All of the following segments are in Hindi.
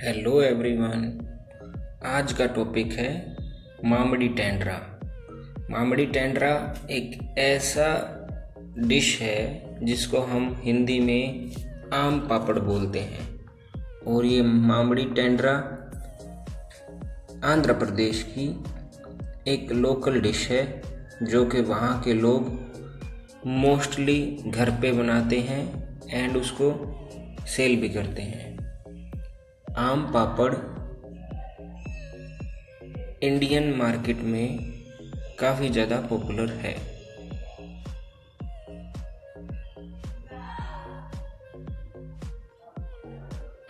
Hello everyone. आज का टॉपिक है मामड़ी टेंडरा। मामड़ी टेंडरा एक ऐसा डिश है जिसको हम हिंदी में आम पापड़ बोलते हैं और ये मामड़ी टेंडरा आंध्र प्रदेश की एक लोकल डिश है जो कि वहाँ के लोग मोस्टली घर पे बनाते हैं एंड उसको सेल भी करते हैं। आम पापड़ इंडियन मार्केट में काफ़ी ज़्यादा पॉपुलर है।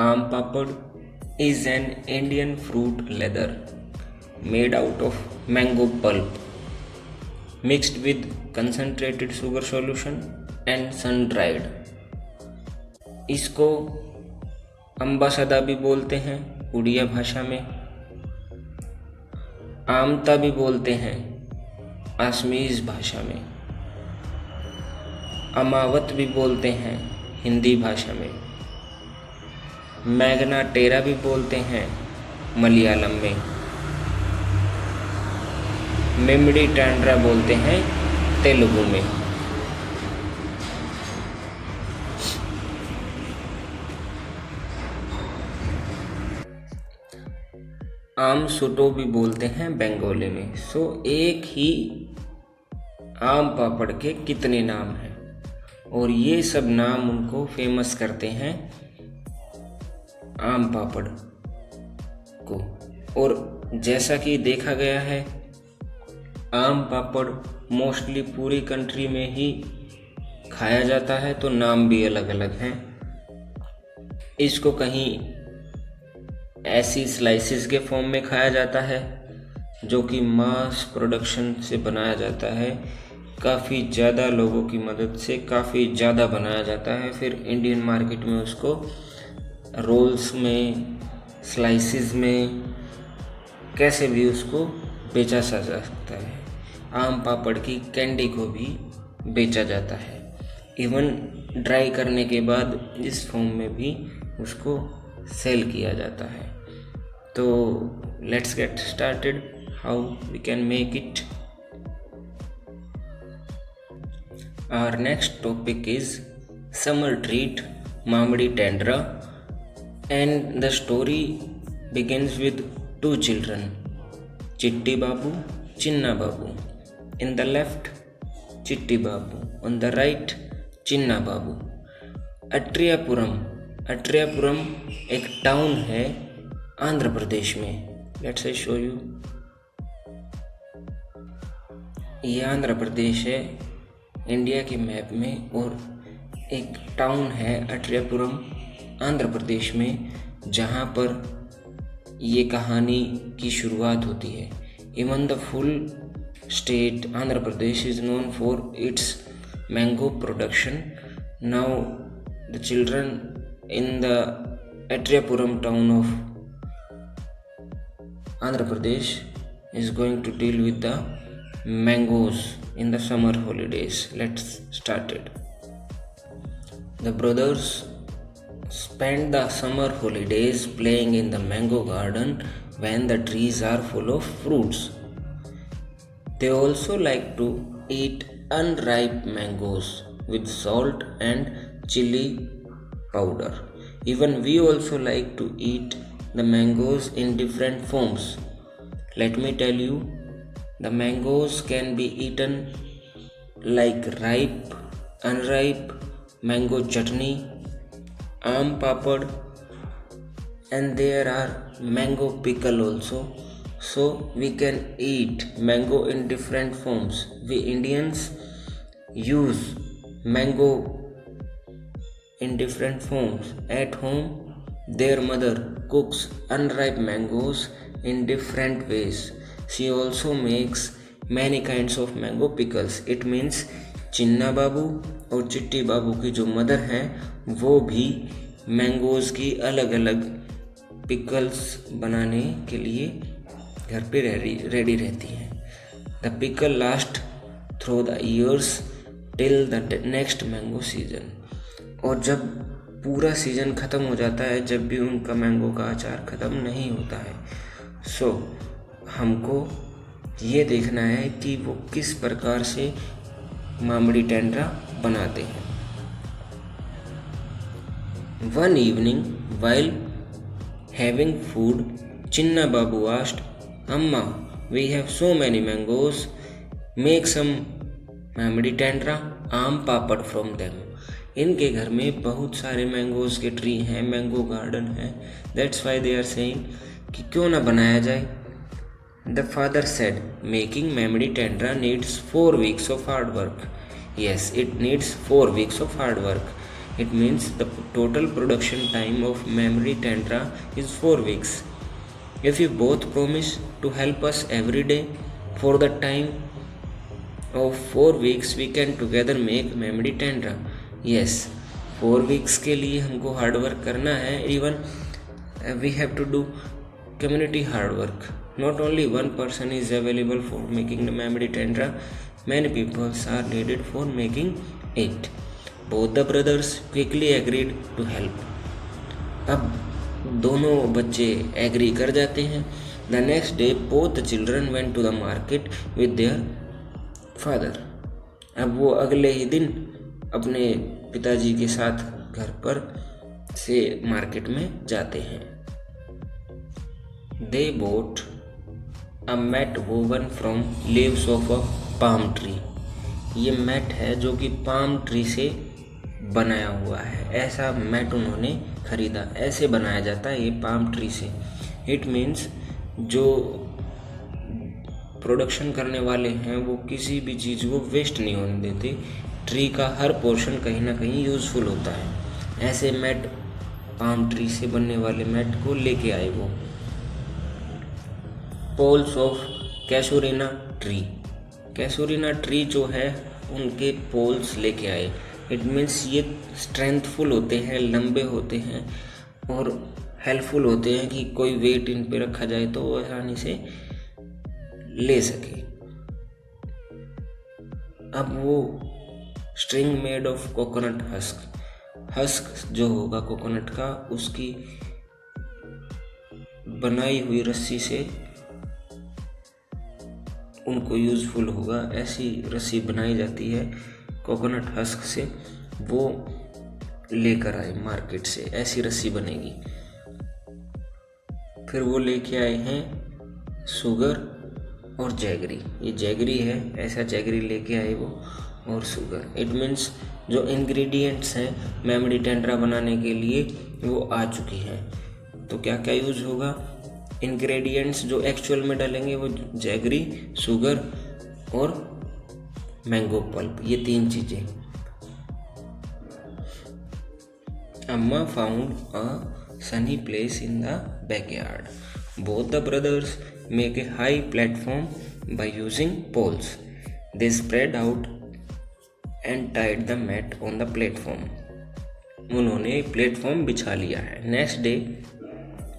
आम पापड़ is an Indian fruit leather made out of mango pulp mixed with concentrated sugar solution and sun dried। इसको अम्बासदा भी बोलते हैं उड़िया भाषा में, आमता भी बोलते हैं असमीज भाषा में, अमावत भी बोलते हैं हिंदी भाषा में, मैग्ना टेरा भी बोलते हैं मलयालम में, मेमड़ी टेंडरा बोलते हैं तेलुगु में। आम सुटो भी बोलते हैं बंगाली में। एक ही आम पापड़ के कितने नाम हैं और ये सब नाम उनको फेमस करते हैं आम पापड़ को। और जैसा कि देखा गया है आम पापड़ मोस्टली पूरी कंट्री में ही खाया जाता है, तो नाम भी अलग अलग हैं। इसको कहीं ऐसी स्लाइसिस के फॉर्म में खाया जाता है जो कि मास प्रोडक्शन से बनाया जाता है, काफ़ी ज़्यादा लोगों की मदद से काफ़ी ज़्यादा बनाया जाता है। फिर इंडियन मार्केट में उसको रोल्स में, स्लाइसिस में, कैसे भी उसको बेचा जा सकता है। आम पापड़ की कैंडी को भी बेचा जाता है, इवन ड्राई करने के बाद इस फॉर्म में भी उसको सेल किया जाता है। तो let's get started how we can make it. Our next topic is summer treat Mamidi Tandra and the story begins with two children, Chitti Babu, Chinna Babu. In the left, Chitti Babu. On the right, Chinna Babu. अट्रियापुरम एक टाउन है आंध्र प्रदेश में। Let's I show you. ये आंध्र प्रदेश है इंडिया के मैप में और एक टाउन है अट्रियापुरम आंध्र प्रदेश में, जहाँ पर ये कहानी की शुरुआत होती है। Even the full state Andhra Pradesh is known for its mango production. Now the children in the Atreyapuram town of Andhra Pradesh is going to deal with the mangoes in the summer holidays. Let's start it. The brothers spend the summer holidays playing in the mango garden when the trees are full of fruits. They also like to eat unripe mangoes with salt and chili powder. Even we also like to eat the mangoes in different forms. Let me tell you, the mangoes can be eaten like ripe, unripe, mango chutney, आम पापड़, and there are mango pickle also. So we can eat mango in different forms. We Indians use mango in different forms. At home, their mother cooks unripe mangoes in different ways. She also makes many kinds of mango pickles. It means चिन्ना बाबू और चिट्टी बाबू की जो मदर हैं वो भी मैंगोज़ की अलग अलग पिकल्स बनाने के लिए घर पे रेडी रहती हैं। The pickle last through the years till the next mango season. और जब पूरा सीज़न ख़त्म हो जाता है जब भी उनका मैंगो का अचार ख़त्म नहीं होता है। सो हमको ये देखना है कि वो किस प्रकार से मामिडी टेंडरा बनाते हैं। One evening, while having food, Chinna Babu asked, "Amma, we have so many mangoes. Make some Mamidi टेंडरा आम पापड़ फ्रॉम देम." इनके घर में बहुत सारे मैंगोज के ट्री हैं, मैंगो गार्डन है। That's why they are saying कि क्यों ना बनाया जाए। The father said, making Mamidi Tandra needs 4 weeks of hard work. Yes, it needs 4 weeks of hard work. It means the total production time of mammary टेंडरा is 4 weeks. If you both promise to help us every day for the time of 4 weeks, we can together make mammary टेंडरा. Yes, 4 weeks के लिए हमको हार्ड वर्क करना है. Even we have to do community hard work. Not only one person is available for making the mammary टेंडरा. Many people are needed for making it. Both the brothers quickly agreed to help. अब दोनों बच्चे एग्री कर जाते हैं. The next day both the children went to the market with their father. अब वो अगले ही दिन अपने पिताजी के साथ घर पर से मार्केट में जाते हैं. They bought a mat woven from leaves of a palm tree. ये मैट है जो कि पाम ट्री से बनाया हुआ है. ऐसा मैट उन्होंने खरीदा. ऐसे बनाया जाता है ये पाम ट्री से. इट मीन्स जो प्रोडक्शन करने वाले हैं वो किसी भी चीज़ को वेस्ट नहीं होने देते. ट्री का हर पोर्शन कहीं ना कहीं यूज़फुल होता है. ऐसे मैट, पाम ट्री से बनने वाले मैट को लेके आए वो. Poles of casuarina tree. Casuarina tree जो है उनके पोल्स लेके आए. इट मीन्स ये स्ट्रेंथफुल होते हैं, लंबे होते हैं और हेल्पफुल होते हैं कि कोई वेट इन पे रखा जाए तो वो आसानी से ले सके. अब वो string made of coconut husk. Husk जो होगा कोकोनट का, उसकी बनाई हुई रस्सी से उनको यूज़फुल होगा. ऐसी रस्सी बनाई जाती है कोकोनट हस्क से, वो लेकर आए मार्केट से. ऐसी रस्सी बनेगी. फिर वो लेके आए हैं शुगर और जैगरी. ये जैगरी है, ऐसा जैगरी लेके आए वो, और शुगर. इट मीन्स जो इंग्रेडिएंट्स हैं मामिडी टेंडरा बनाने के लिए वो आ चुकी हैं. तो क्या क्या यूज़ होगा? इंग्रेडिएंट्स जो एक्चुअल में डालेंगे वो जैगरी, शुगर और मैंगो पल्प. ये 3 चीज़ें. Amma found a sunny place in the backyard. Both the brothers make a high platform by using poles. They spread out and tied the mat on the platform. उन्होंने प्लेटफॉर्म बिछा लिया है. Next day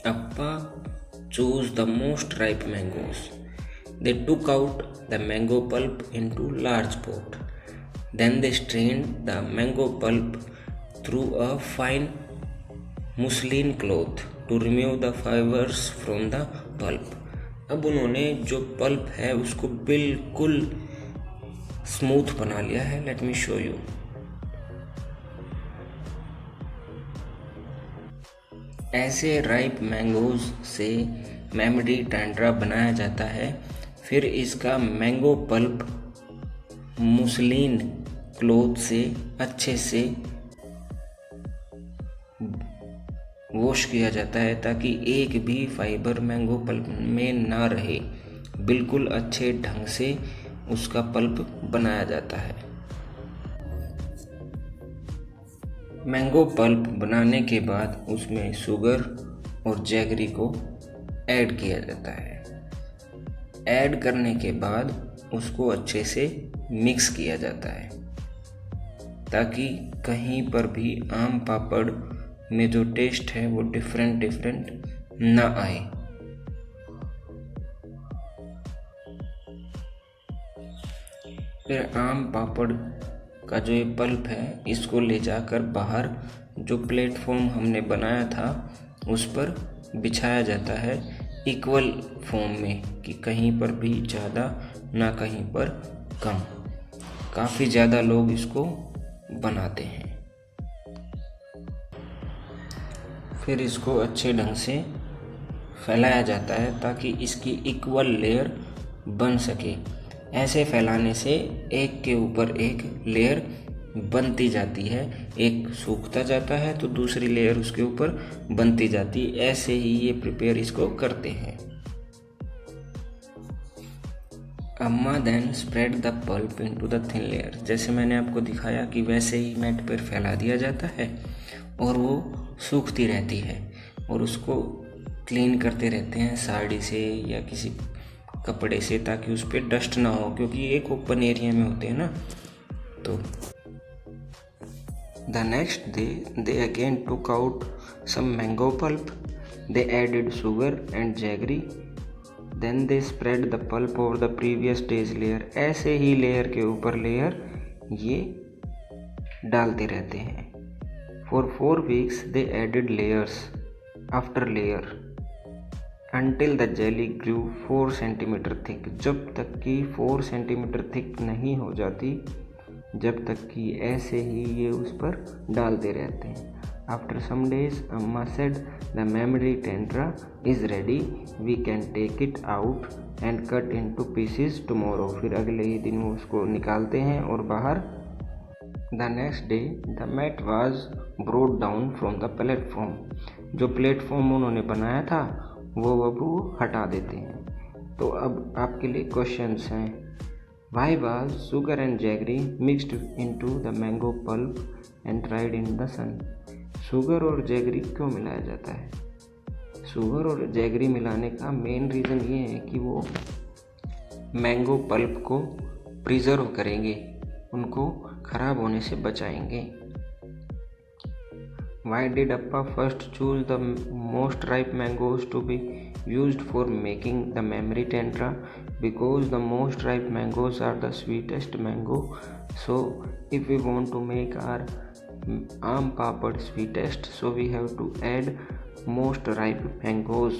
Appa chose the most ripe mangoes. They took out the mango pulp into large pot. Then they strained the mango pulp through a fine muslin cloth to remove the fibers from the pulp. अब उन्होंने जो पल्प है उसको बिल्कुल स्मूथ बना लिया है. Let me show you. ऐसे राइप मैंगोज से मामिडी टेंडरा बनाया जाता है. फिर इसका मैंगो पल्प मुसलिन क्लॉथ से अच्छे से वॉश किया जाता है ताकि एक भी फाइबर मैंगो पल्प में ना रहे. बिल्कुल अच्छे ढंग से उसका पल्प बनाया जाता है. मैंगो पल्प बनाने के बाद उसमें शुगर और जैगरी को ऐड किया जाता है. ऐड करने के बाद उसको अच्छे से मिक्स किया जाता है ताकि कहीं पर भी आम पापड़ में जो टेस्ट है वो डिफरेंट ना आए. फिर आम पापड़ का जो ये पल्प है इसको ले जाकर बाहर जो प्लेटफॉर्म हमने बनाया था उस पर बिछाया जाता है इक्वल फॉर्म में, कि कहीं पर भी ज़्यादा ना कहीं पर कम। काफ़ी ज़्यादा लोग इसको बनाते हैं। फिर इसको अच्छे ढंग से फैलाया जाता है ताकि इसकी इक्वल लेयर बन सके। ऐसे फैलाने से एक के ऊपर एक लेयर बनती जाती है, एक सूखता जाता है तो दूसरी लेयर उसके ऊपर बनती जाती है। ऐसे ही ये प्रिपेयर इसको करते हैं। Amma then spread the pulp into the thin layer. जैसे मैंने आपको दिखाया कि वैसे ही मैट पर फैला दिया जाता है और वो सूखती रहती है, और उसको क्लीन करते रहते हैं साड़ी से या किसी कपड़े से, ताकि उस पर डस्ट ना हो, क्योंकि एक ओपन एरिया में होते हैं ना। तो the next day they again took out some mango pulp, they added sugar and jaggery, then they spread the pulp over the previous days layer. ऐसे ही लेयर के ऊपर लेयर ये डालते रहते हैं। For 4 weeks they added layers after layer until the jelly grew 4 centimeter thick। जब तक कि 4 सेंटीमीटर थिक नहीं हो जाती, जब तक कि ऐसे ही ये उस पर डालते रहते हैं। After some days, Amma said, the memory tendra is ready. We can take it out and cut into pieces tomorrow। फिर अगले ही दिन वो उसको निकालते हैं और बाहर। The next day, the mat was brought down from the platform। जो प्लेटफॉर्म उन्होंने बनाया था वो अब वो हटा देते हैं। तो अब आपके लिए क्वेश्चंस हैं। Why was sugar and jaggery mixed into the mango pulp and dried in the sun? Sugar और जैगरी क्यों मिलाया जाता है? शुगर और जैगरी मिलाने का मेन रीज़न ये है कि वो मैंगो पल्प को प्रिजर्व करेंगे, उनको ख़राब होने से बचाएंगे। Why did Appa first choose the most ripe mangoes to be used for making the memory tendra? Because the most ripe mangoes are the sweetest mango. So if we want to make our aam papad sweetest, so we have to add most ripe mangoes.